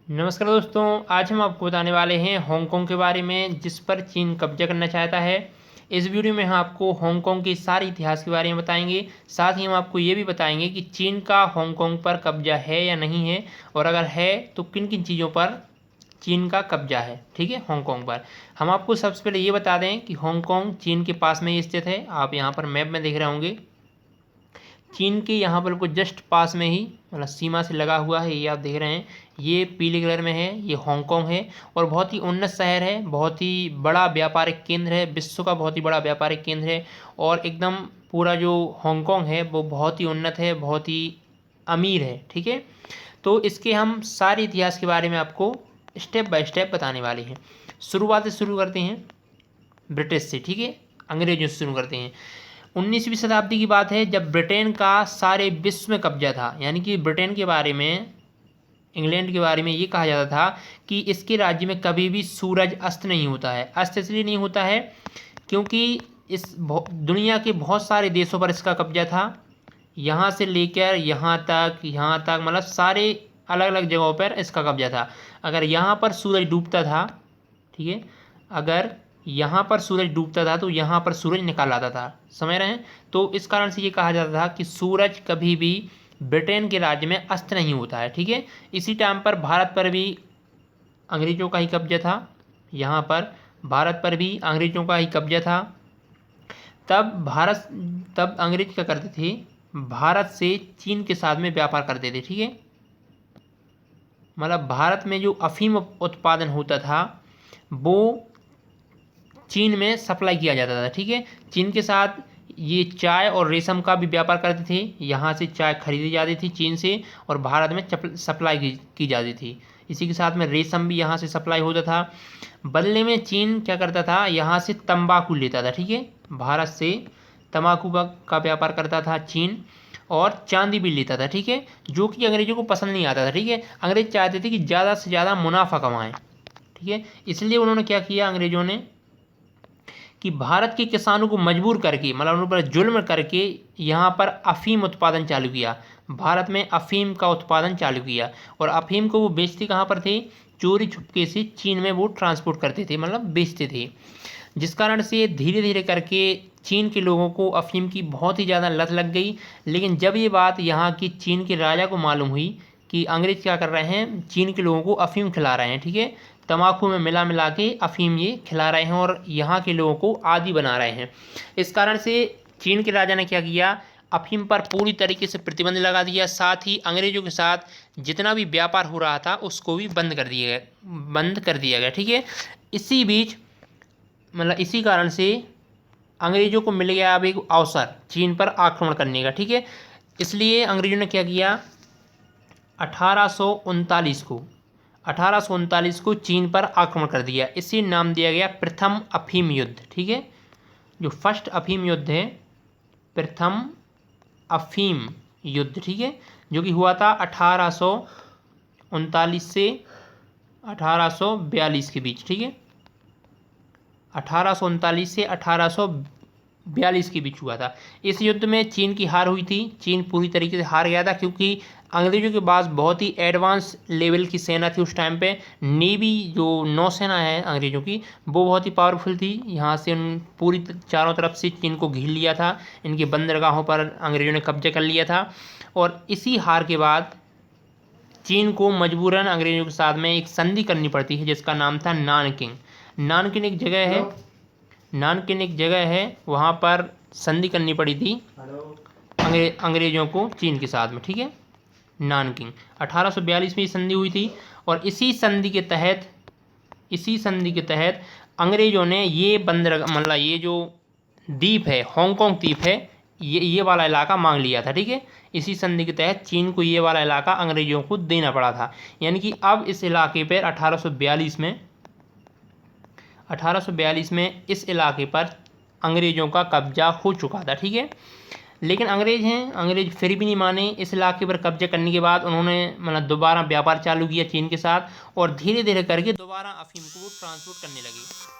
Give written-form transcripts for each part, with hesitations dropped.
नमस्कार दोस्तों, आज हम आपको बताने वाले हैं हांगकांग के बारे में, जिस पर चीन कब्जा करना चाहता है। इस वीडियो में हम आपको हांगकांग के सारे इतिहास के बारे में बताएंगे। साथ ही हम आपको ये भी बताएंगे कि चीन का हांगकांग पर कब्जा है या नहीं है, और अगर है तो किन किन चीज़ों पर चीन का कब्जा है। ठीक है, हांगकांग पर हम आपको सबसे पहले ये बता दें कि हांगकांग चीन के पास में ही स्थित है। आप यहाँ पर मैप में देख रहे होंगे, चीन के यहाँ पर कुछ जस्ट पास में ही, मतलब सीमा से लगा हुआ है। ये आप देख रहे हैं, ये पीले कलर में है, ये हांगकांग है। और बहुत ही उन्नत शहर है, बहुत ही बड़ा व्यापारिक केंद्र है, विश्व का बहुत ही बड़ा व्यापारिक केंद्र है। और एकदम पूरा जो हांगकांग है वो बहुत ही उन्नत है, बहुत ही अमीर है। ठीक है, तो इसके हम सारे इतिहास के बारे में आपको स्टेप बाय स्टेप बताने वाले हैं। शुरुआत से शुरू करते हैं ब्रिटिश से। ठीक है, अंग्रेजों से शुरू करते हैं। 19वीं शताब्दी की बात है, जब ब्रिटेन का सारे विश्व में कब्जा था। यानी कि ब्रिटेन के बारे में, इंग्लैंड के बारे में ये कहा जाता था कि इसके राज्य में कभी भी सूरज अस्त नहीं होता है। अस्त इसलिए नहीं होता है क्योंकि इस दुनिया के बहुत सारे देशों पर इसका कब्जा था। यहाँ से लेकर यहाँ तक मतलब सारे अलग अलग जगहों पर इसका कब्जा था। अगर यहाँ पर सूरज डूबता था, ठीक है, अगर यहाँ पर सूरज डूबता था तो यहाँ पर सूरज निकल आता था। समझ रहे हैं? तो इस कारण से ये कहा जाता था कि सूरज कभी भी ब्रिटेन के राज्य में अस्त नहीं होता है। ठीक है, इसी टाइम पर भारत पर भी अंग्रेजों का ही कब्जा था। यहाँ पर भारत पर भी अंग्रेजों का ही कब्जा था। तब अंग्रेज क्या करते थे, भारत से चीन के साथ में व्यापार करते थे। ठीक है, मतलब भारत में जो अफीम उत्पादन होता था वो चीन में सप्लाई किया जाता था। ठीक है, चीन के साथ ये चाय और रेशम का भी व्यापार करते थे। यहाँ से चाय खरीदी जाती थी चीन से, और भारत में सप्लाई की जाती थी। इसी के साथ में रेशम भी यहाँ से सप्लाई होता था। बदले में चीन क्या करता था, यहाँ से तंबाकू लेता था। ठीक है, भारत से तंबाकू का व्यापार करता था चीन, और चांदी भी लेता था। ठीक है, जो कि अंग्रेजों को पसंद नहीं आता था। ठीक है, अंग्रेज चाहते थे कि ज़्यादा से ज़्यादा मुनाफा कमाएं। ठीक है, इसलिए उन्होंने क्या किया, अंग्रेजों ने, कि भारत के किसानों को मजबूर करके, मतलब उन पर जुल्म करके यहाँ पर अफीम उत्पादन चालू किया। भारत में अफीम का उत्पादन चालू किया, और अफीम को वो बेचते कहाँ पर थे, चोरी छुपके से चीन में वो ट्रांसपोर्ट करते थे, मतलब बेचते थे। जिस कारण से धीरे धीरे करके चीन के लोगों को अफीम की बहुत ही ज़्यादा लत लग गई। लेकिन जब ये बात यहाँ की चीन के राजा को मालूम हुई कि अंग्रेज क्या कर रहे हैं, चीन के लोगों को अफीम खिला रहे हैं, ठीक है, तम्बाकू में मिला मिला के अफीम ये खिला रहे हैं और यहाँ के लोगों को आदी बना रहे हैं। इस कारण से चीन के राजा ने क्या किया, अफीम पर पूरी तरीके से प्रतिबंध लगा दिया। साथ ही अंग्रेजों के साथ जितना भी व्यापार हो रहा था उसको भी बंद कर दिया गया। ठीक है, इसी बीच, मतलब इसी कारण से अंग्रेजों को मिल गया अब एक अवसर चीन पर आक्रमण करने का। ठीक है, इसलिए अंग्रेजों ने क्या किया, 1839 को चीन पर आक्रमण कर दिया। इसी नाम दिया गया प्रथम अफीम युद्ध। ठीक है, जो फर्स्ट अफीम युद्ध है, प्रथम अफीम युद्ध। ठीक है, जो कि हुआ था 1839 से 1842 के बीच। ठीक है, 1839 से 1842 के बीच हुआ था। इस युद्ध में चीन की हार हुई थी। चीन पूरी तरीके से हार गया था, क्योंकि अंग्रेजों के पास बहुत ही एडवांस लेवल की सेना थी उस टाइम पे। नेवी, जो नौसेना है अंग्रेजों की, वो बहुत ही पावरफुल थी। यहाँ से उन पूरी चारों तरफ से चीन को घेर लिया था। इनके बंदरगाहों पर अंग्रेजों ने कब्जा कर लिया था। और इसी हार के बाद चीन को मजबूरन अंग्रेजों के साथ में एक संधि करनी पड़ती है, जिसका नाम था नानकिंग। नानकिंग एक जगह है, वहाँ पर संधि करनी पड़ी थी अंग्रेजों को चीन के साथ में। ठीक है, नानकिंग 1842 में ये संधि हुई थी। और इसी संधि के तहत अंग्रेजों ने ये मतलब ये जो द्वीप है, हांगकांग द्वीप है, ये वाला इलाका मांग लिया था। ठीक है, इसी संधि के तहत चीन को ये वाला इलाका अंग्रेजों को देना पड़ा था। यानी कि अब इस इलाके पर 1842 में इस इलाके पर अंग्रेज़ों का कब्जा हो चुका था। ठीक है, लेकिन अंग्रेज फिर भी नहीं माने। इस इलाके पर कब्जा करने के बाद उन्होंने मतलब दोबारा व्यापार चालू किया चीन के साथ, और धीरे धीरे करके दोबारा अफीम को वो ट्रांसपोर्ट करने लगे।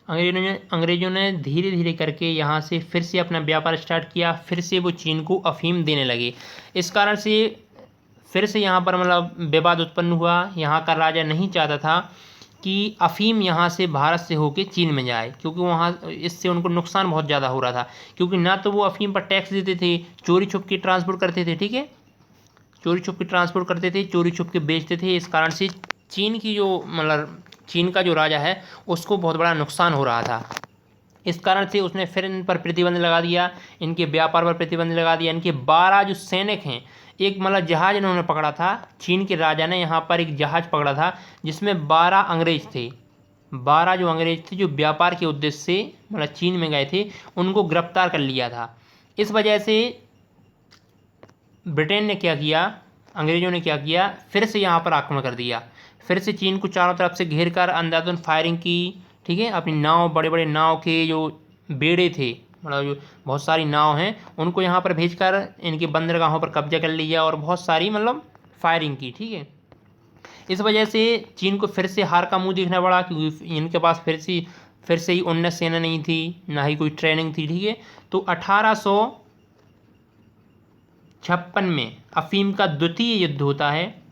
अंग्रेजों ने धीरे धीरे करके यहाँ से फिर से अपना व्यापार स्टार्ट किया। फिर से वो चीन को अफीम देने लगे। इस कारण से फिर से यहाँ पर मतलब विवाद उत्पन्न हुआ। यहाँ का राजा नहीं चाहता था कि अफ़ीम यहाँ से भारत से होके चीन में जाए, क्योंकि वहाँ इससे उनको नुकसान बहुत ज़्यादा हो रहा था, क्योंकि ना तो वो अफ़ीम पर टैक्स देते थे, चोरी छुप के ट्रांसपोर्ट करते थे, ठीक है, चोरी छुप के ट्रांसपोर्ट करते थे, चोरी छुप के बेचते थे। इस कारण से चीन की जो मतलब चीन का जो राजा है उसको बहुत बड़ा नुकसान हो रहा था। इस कारण से उसने फिर इन पर प्रतिबंध लगा दिया, इनके व्यापार पर प्रतिबंध लगा दिया। इनके 12 जो सैनिक हैं, एक मतलब जहाज़ इन्होंने पकड़ा था, चीन के राजा ने यहाँ पर एक जहाज़ पकड़ा था जिसमें 12 अंग्रेज थे। 12 जो अंग्रेज थे जो व्यापार के उद्देश्य से मतलब चीन में गए थे, उनको गिरफ्तार कर लिया था। इस वजह से ब्रिटेन ने क्या किया, अंग्रेज़ों ने क्या किया, फिर से यहाँ पर आक्रमण कर दिया। फिर से चीन को चारों तरफ से घेर कर अंधाधुंध फायरिंग की, ठीक है। अपनी नाव, बड़े बड़े नाव के जो बेड़े थे, मतलब जो बहुत सारी नाव हैं, उनको यहाँ पर भेजकर इनके बंदरगाहों पर कब्जा कर लिया और बहुत सारी मतलब फायरिंग की, ठीक है। इस वजह से चीन को फिर से हार का मुंह देखना पड़ा, क्योंकि इनके पास फिर से ही उन्नत सेना नहीं थी, ना ही कोई ट्रेनिंग थी, ठीक है। तो 1856 में अफ़ीम का द्वितीय युद्ध होता है,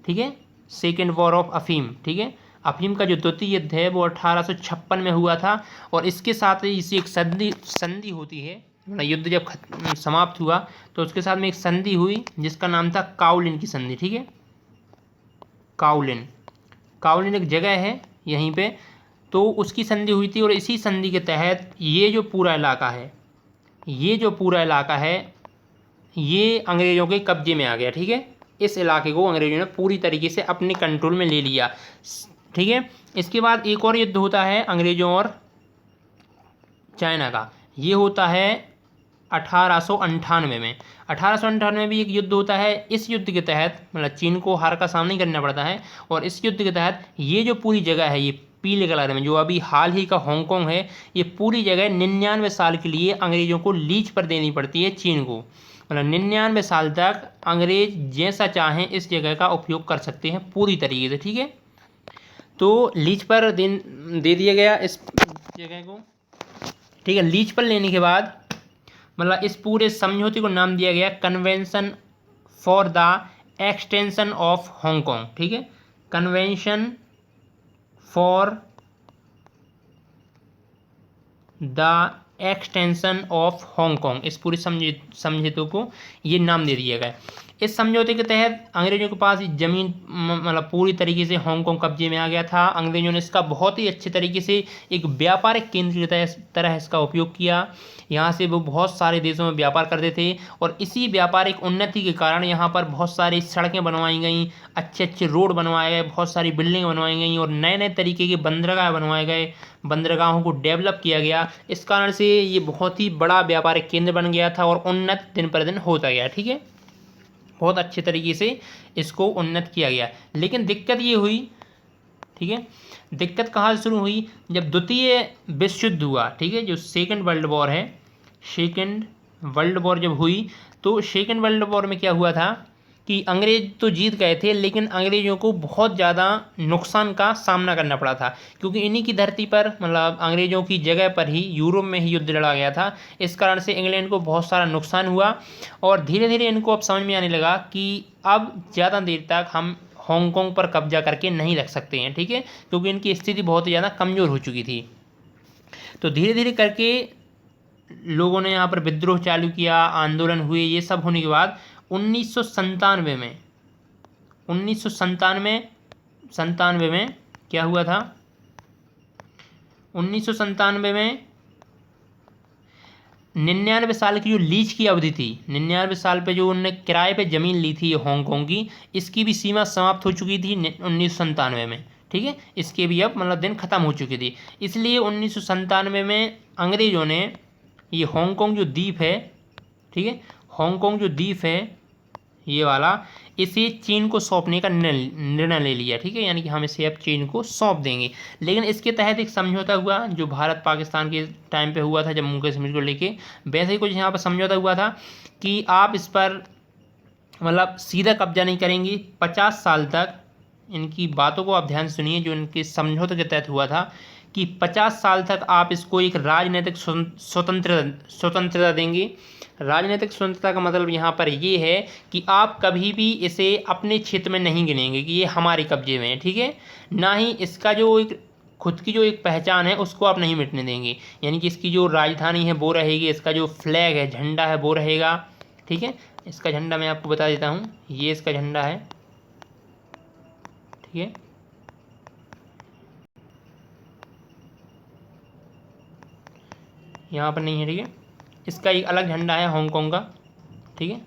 ठीक है, सेकेंड वॉर ऑफ अफ़ीम, ठीक है। अफ़ीम का जो द्वितीय युद्ध है वो 1856 में हुआ था, और इसके साथ ही इसी एक संधि होती है। मतलब युद्ध जब समाप्त हुआ तो उसके साथ में एक संधि हुई जिसका नाम था काओलिन की संधि, ठीक है। काओलिन एक जगह है यहीं पे, तो उसकी संधि हुई थी, और इसी संधि के तहत ये जो पूरा इलाका है ये अंग्रेज़ों के कब्जे में आ गया, ठीक है। इस इलाके को अंग्रेज़ों ने पूरी तरीके से अपने कंट्रोल में ले लिया, ठीक है। इसके बाद एक और युद्ध होता है अंग्रेज़ों और चाइना का, ये होता है 1898 में। 1898 में भी एक युद्ध होता है। इस युद्ध के तहत मतलब चीन को हार का सामना ही करना पड़ता है, और इस युद्ध के तहत ये जो पूरी जगह है, ये पीले कलर में जो अभी हाल ही का हांगकांग है, ये पूरी जगह 99 साल के लिए अंग्रेज़ों को लीज पर देनी पड़ती है चीन को। मतलब 99 साल तक अंग्रेज जैसा चाहें इस जगह का उपयोग कर सकते हैं पूरी तरीके से, ठीक है। तो लीज पर दे दिया गया इस जगह को, ठीक है। लीज पर लेने के बाद मतलब इस पूरे समझौते को नाम दिया गया convention for the extension of Hong Kong, ठीक है। Convention for the extension of Hong Kong, इस पूरे समझौते को ये नाम दे दिया गया। इस समझौते के तहत अंग्रेजों के पास ज़मीन मतलब पूरी तरीके से हांगकांग कब्जे में आ गया था। अंग्रेजों ने इसका बहुत ही अच्छे तरीके से एक व्यापारिक केंद्र की तरह इसका उपयोग किया। यहाँ से वो बहुत सारे देशों में व्यापार करते थे, और इसी व्यापारिक उन्नति के कारण यहाँ पर बहुत सारी सड़कें बनवाई गई, अच्छे अच्छे रोड बनवाए गए, बहुत सारी बिल्डिंग बनवाई गई, और नए नए तरीके के बंदरगाह बनवाए गए, बंदरगाहों को डेवलप किया गया। इस कारण से ये बहुत ही बड़ा व्यापारिक केंद्र बन गया था, और उन्नत दिन पर दिन होता गया, ठीक है। बहुत अच्छे तरीके से इसको उन्नत किया गया। लेकिन दिक्कत ये हुई, ठीक है, दिक्कत कहाँ से शुरू हुई, जब द्वितीय विश्व युद्ध हुआ, ठीक है, जो सेकेंड वर्ल्ड वॉर है, सेकेंड वर्ल्ड वॉर जब हुई, तो सेकेंड वर्ल्ड वॉर में क्या हुआ था कि अंग्रेज तो जीत गए थे, लेकिन अंग्रेज़ों को बहुत ज़्यादा नुकसान का सामना करना पड़ा था, क्योंकि इन्हीं की धरती पर मतलब अंग्रेज़ों की जगह पर ही यूरोप में ही युद्ध लड़ा गया था। इस कारण से इंग्लैंड को बहुत सारा नुकसान हुआ, और धीरे धीरे इनको अब समझ में आने लगा कि अब ज़्यादा देर तक हम हांगकांग पर कब्जा करके नहीं रख सकते हैं, ठीक है, क्योंकि इनकी स्थिति बहुत ही ज़्यादा कमज़ोर हो चुकी थी। तो धीरे धीरे करके लोगों ने यहाँ पर विद्रोह चालू किया, आंदोलन हुए। ये सब होने के बाद 1997 में क्या हुआ था, 1997 में 99 साल की जो लीज की अवधि थी, 99 साल पे जो उनने किराए पे ज़मीन ली थी हांगकांग की, इसकी भी सीमा समाप्त हो चुकी थी 1997 में, ठीक है। इसके भी अब मतलब दिन ख़त्म हो चुकी थी। इसलिए 1997 में अंग्रेज़ों ने ये हांगकांग जो द्वीप है, ठीक है, हांगकांग जो द्वीप है ये वाला, इसे चीन को सौंपने का निर्णय ले लिया, ठीक है, यानी कि हम इसे अब चीन को सौंप देंगे। लेकिन इसके तहत एक समझौता हुआ जो भारत पाकिस्तान के टाइम पे हुआ था जम्मू कश्मीर को लेके, वैसे ही कुछ यहाँ पर समझौता हुआ था कि आप इस पर मतलब सीधा कब्जा नहीं करेंगे 50 साल तक। इनकी बातों को आप ध्यान सुनिए, जो इनके समझौते के तहत हुआ था कि 50 साल तक आप इसको एक राजनीतिक स्वतंत्रता देंगे। राजनीतिक स्वतंत्रता का मतलब यहाँ पर ये है कि आप कभी भी इसे अपने क्षेत्र में नहीं गिनेंगे कि ये हमारे कब्जे में है, ठीक है। ना ही इसका जो एक खुद की जो एक पहचान है उसको आप नहीं मिटने देंगे, यानी कि इसकी जो राजधानी है वो रहेगी, इसका जो फ्लैग है, झंडा है, वो रहेगा, ठीक है। इसका झंडा मैं आपको बता देता हूँ, ये इसका झंडा है, ठीक है। यहाँ पर नहीं है, ठीक है। इसका एक अलग झंडा है हांगकांग का, ठीक है।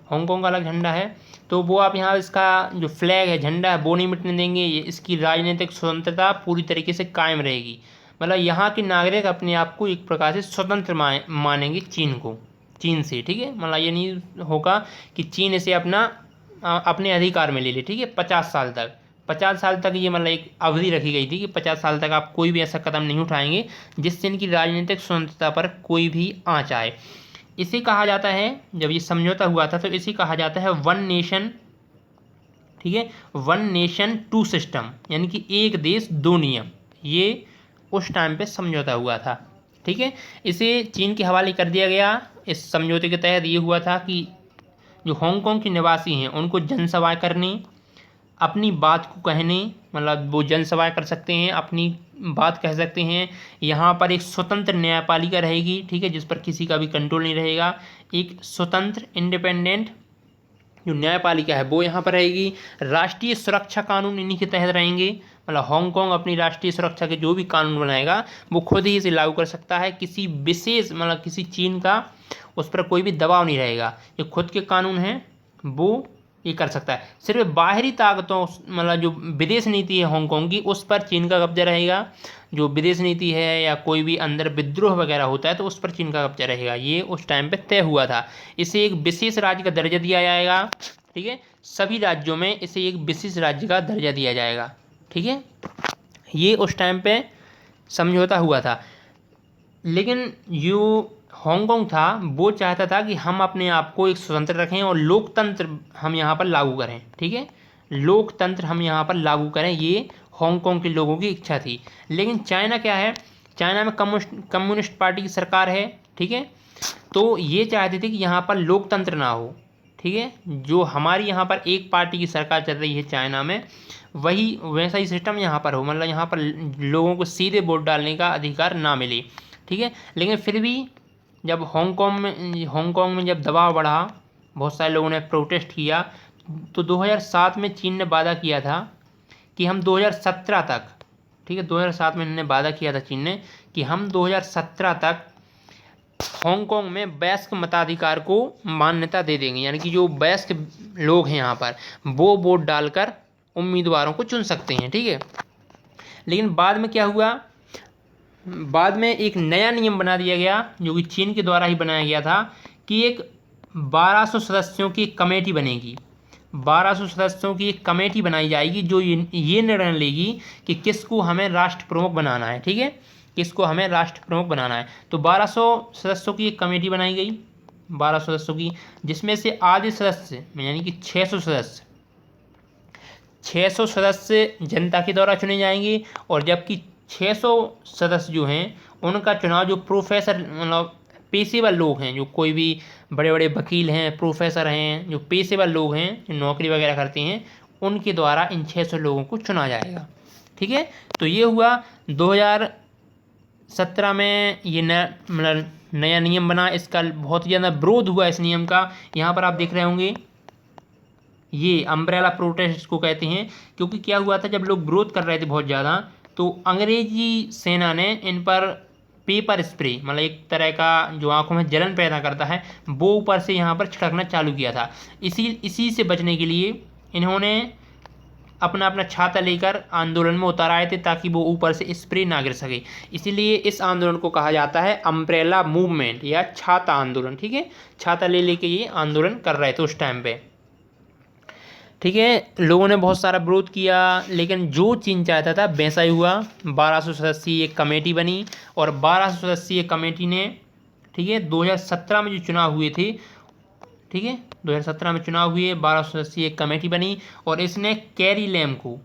हांगकांग का अलग झंडा है, तो वो आप यहाँ इसका जो फ्लैग है, झंडा है, वो नहीं मिटने देंगे। ये इसकी राजनीतिक स्वतंत्रता पूरी तरीके से कायम रहेगी। मतलब यहाँ के नागरिक अपने आप को एक प्रकार से स्वतंत्र मानेंगे चीन से, ठीक है। मतलब ये नहीं होगा कि चीन इसे अपने अधिकार में ले ले, ठीक है। 50 साल तक ये मतलब एक अवधि रखी गई थी कि 50 साल तक आप कोई भी ऐसा कदम नहीं उठाएंगे जिससे इनकी राजनीतिक स्वतंत्रता पर कोई भी आँच आए। इसे कहा जाता है, जब ये समझौता हुआ था तो इसे कहा जाता है वन नेशन, ठीक है, वन नेशन टू सिस्टम, यानी कि एक देश दो नियम। ये उस टाइम पे समझौता हुआ था, ठीक है। इसे चीन के हवाले कर दिया गया। इस समझौते के तहत ये हुआ था कि जो हांगकांग के निवासी हैं उनको जनसभाएं करनी, अपनी बात को कहने, मतलब वो जनसभाएं कर सकते हैं, अपनी बात कह सकते हैं। यहाँ पर एक स्वतंत्र न्यायपालिका रहेगी, ठीक है, जिस पर किसी का भी कंट्रोल नहीं रहेगा। एक स्वतंत्र इंडिपेंडेंट जो न्यायपालिका है वो यहाँ पर रहेगी। राष्ट्रीय सुरक्षा कानून इन्हीं के तहत रहेंगे। मतलब हांगकांग अपनी राष्ट्रीय सुरक्षा के जो भी कानून बनाएगा वो खुद ही इसे लागू कर सकता है। किसी विशेष मतलब किसी चीन का उस पर कोई भी दबाव नहीं रहेगा। ये खुद के कानून हैं वो ये कर सकता है। सिर्फ बाहरी ताकतों मतलब जो विदेश नीति है हांगकांग की उस पर चीन का कब्जा रहेगा। जो विदेश नीति है या कोई भी अंदर विद्रोह वगैरह होता है तो उस पर चीन का कब्जा रहेगा। ये उस टाइम पे तय हुआ था। इसे एक विशेष राज्य का दर्जा दिया जाएगा, ठीक है। सभी राज्यों में इसे एक विशेष राज्य का दर्जा दिया जाएगा, ठीक है। ये उस टाइम पे समझौता हुआ था। लेकिन जो हांगकांग था वो चाहता था कि हम अपने आप को एक स्वतंत्र रखें और लोकतंत्र हम यहाँ पर लागू करें, ठीक है। लोकतंत्र हम यहाँ पर लागू करें, ये हांगकांग के लोगों की इच्छा थी। लेकिन चाइना क्या है, चाइना में कम्युनिस्ट पार्टी की सरकार है, ठीक है। तो ये चाहते थे कि यहाँ पर लोकतंत्र ना हो, ठीक है। जो हमारी यहाँ पर एक पार्टी की सरकार चल रही है चाइना में, वही वैसा ही सिस्टम यहाँ पर हो, मतलब यहाँ पर लोगों को सीधे वोट डालने का अधिकार ना मिले, ठीक है। लेकिन फिर भी जब हांगकांग में जब दबाव बढ़ा, बहुत सारे लोगों ने प्रोटेस्ट किया, तो 2007 में चीन ने वादा किया था कि हम 2017 तक, ठीक है, 2007 में इन्होंने वादा किया था चीन ने कि हम 2017 तक हांगकांग में वयस्क मताधिकार को मान्यता दे देंगे, यानी कि जो वयस्क लोग हैं यहाँ पर वो वोट डालकर उम्मीदवारों को चुन सकते हैं, ठीक है। लेकिन बाद में क्या हुआ, बाद में एक नया नियम बना दिया गया जो कि चीन के द्वारा ही बनाया गया था कि एक 1200 सदस्यों की कमेटी बनेगी। 1200 सदस्यों की एक कमेटी बनाई जाएगी जो ये निर्णय लेगी कि किसको हमें राष्ट्र प्रमुख बनाना है, ठीक है, किसको हमें राष्ट्र प्रमुख बनाना है। तो 1200 सदस्यों की एक कमेटी बनाई गई, 1200 सदस्यों की, जिसमें से आधे सदस्य यानी कि 600 सदस्य जनता के द्वारा चुने जाएंगे और जबकि 600 सदस्य जो हैं उनका चुनाव जो प्रोफेसर मतलब पेशेवर लोग हैं, जो कोई भी बड़े बड़े वकील हैं, प्रोफेसर हैं, जो पेशेवर लोग हैं जो नौकरी वगैरह करते हैं, उनके द्वारा इन 600 लोगों को चुना जाएगा, ठीक है। तो ये हुआ 2017 में ये मतलब नया नियम बना। इसका बहुत ही ज़्यादा विरोध हुआ इस नियम का। यहाँ पर आप देख रहे होंगे ये अम्ब्रेला प्रोटेस्ट इसको कहते हैं, क्योंकि क्या हुआ था जब लोग विरोध कर रहे थे बहुत ज़्यादा तो अंग्रेजी सेना ने इन पर पेपर स्प्रे मतलब एक तरह का जो आंखों में जलन पैदा करता है वो ऊपर से यहाँ पर छिड़कना चालू किया था। इसी से बचने के लिए इन्होंने अपना अपना छाता लेकर आंदोलन में उतर आए थे ताकि वो ऊपर से स्प्रे ना गिर सके। इसीलिए इस आंदोलन को कहा जाता है अम्ब्रेला मूवमेंट या छाता आंदोलन, ठीक है। छाता ले लेके ये आंदोलन कर रहे थे उस टाइम पे, ठीक है। लोगों ने बहुत सारा विरोध किया लेकिन जो चीन चाहता था वैसा ही हुआ। 1200 सदस्यीय एक कमेटी बनी और 1200 सदस्यीय कमेटी ने, ठीक है, 2017 में जो चुनाव हुए थे, ठीक है, 2017 में चुनाव हुए, 1200 सदस्यीय एक कमेटी बनी और इसने कैरी लैम को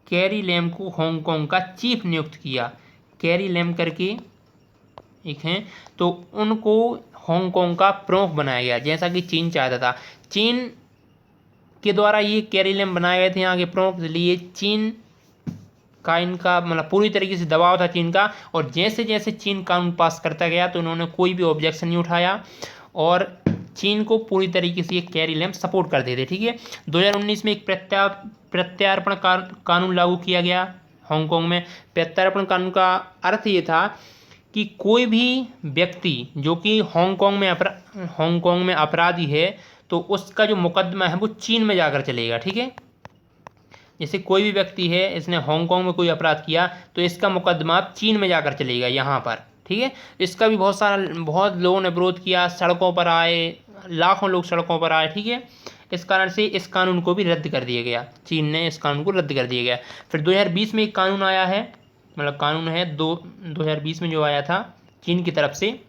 कैरी लैम को हांगकांग का चीफ नियुक्त किया। कैरी लैम करके एक हैं, तो उनको हांगकांग का प्रमुख बनाया गया, जैसा कि चीन चाहता था। चीन के द्वारा ये कैरी लैम बनाए गए थे यहाँ के प्रमुख, इसलिए चीन का इनका मतलब पूरी तरीके से दबाव था चीन का। और जैसे जैसे चीन कानून पास करता गया तो उन्होंने कोई भी ऑब्जेक्शन नहीं उठाया और चीन को पूरी तरीके से ये कैरी लैम सपोर्ट करते थे। ठीक है, 2019 में एक प्रत्यार्पण कानून लागू किया गया हांगकांग में। प्रत्यार्पण कानून का अर्थ ये था कि कोई भी व्यक्ति जो कि हांगकांग में अपराधी है तो उसका जो मुकदमा है वो चीन में जाकर चलेगा। ठीक है, जैसे कोई भी व्यक्ति है, इसने हांगकांग में कोई अपराध किया तो इसका मुकदमा अब चीन में जाकर चलेगा यहाँ पर। ठीक है, इसका भी बहुत लोगों ने विरोध किया, सड़कों पर आए, लाखों लोग सड़कों पर आए। ठीक है, इस कारण से इस कानून को भी रद्द कर दिया गया, चीन ने इस कानून को रद्द कर दिया गया। फिर 2020 में एक कानून आया है, मतलब कानून है 2020 में जो आया था चीन की तरफ से,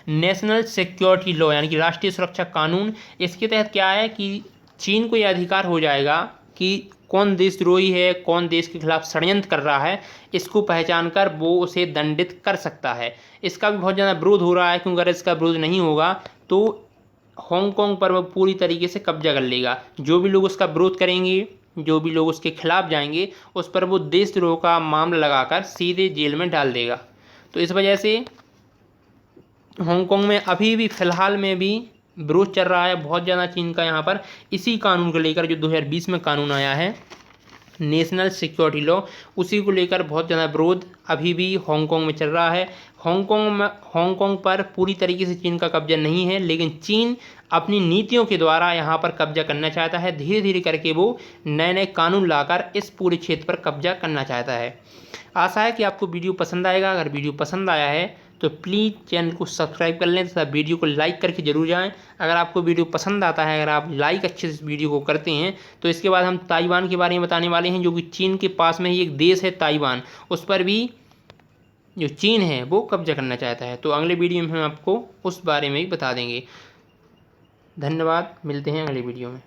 नेशनल सिक्योरिटी लॉ यानी कि राष्ट्रीय सुरक्षा कानून। इसके तहत क्या है कि चीन को यह अधिकार हो जाएगा कि कौन देशद्रोही है, कौन देश के खिलाफ षड्यंत्र कर रहा है, इसको पहचान कर वो उसे दंडित कर सकता है। इसका भी बहुत ज़्यादा विरोध हो रहा है, क्योंकि अगर इसका विरोध नहीं होगा तो हांगकांग पर वो पूरी तरीके से कब्जा कर लेगा। जो भी लोग उसका विरोध करेंगे, जो भी लोग उसके खिलाफ जाएंगे, उस पर वो देशद्रोह का मामला लगाकर सीधे जेल में डाल देगा। तो इस वजह से हांगकांग में अभी भी फ़िलहाल में भी विरोध चल रहा है बहुत ज़्यादा चीन का यहाँ पर, इसी कानून को लेकर जो 2020 में कानून आया है नेशनल सिक्योरिटी लॉ, उसी को लेकर बहुत ज़्यादा विरोध अभी भी हांगकांग में चल रहा है। हांगकांग पर पूरी तरीके से चीन का कब्जा नहीं है, लेकिन चीन अपनी नीतियों के द्वारा यहाँ पर कब्जा करना चाहता है। धीरे धीरे करके वो नए नए कानून लाकर इस पूरे क्षेत्र पर कब्जा करना चाहता है। आशा है कि आपको वीडियो पसंद आएगा। अगर वीडियो पसंद आया है तो प्लीज़ चैनल को सब्सक्राइब कर लें तथा वीडियो को लाइक करके जरूर जाएं। अगर आपको वीडियो पसंद आता है, अगर आप लाइक अच्छे से इस वीडियो को करते हैं, तो इसके बाद हम ताइवान के बारे में बताने वाले हैं, जो कि चीन के पास में ही एक देश है ताइवान, उस पर भी जो चीन है वो कब्जा करना चाहता है। तो अगले वीडियो में हम आपको उस बारे में ही बता देंगे। धन्यवाद, मिलते हैं अगले वीडियो में।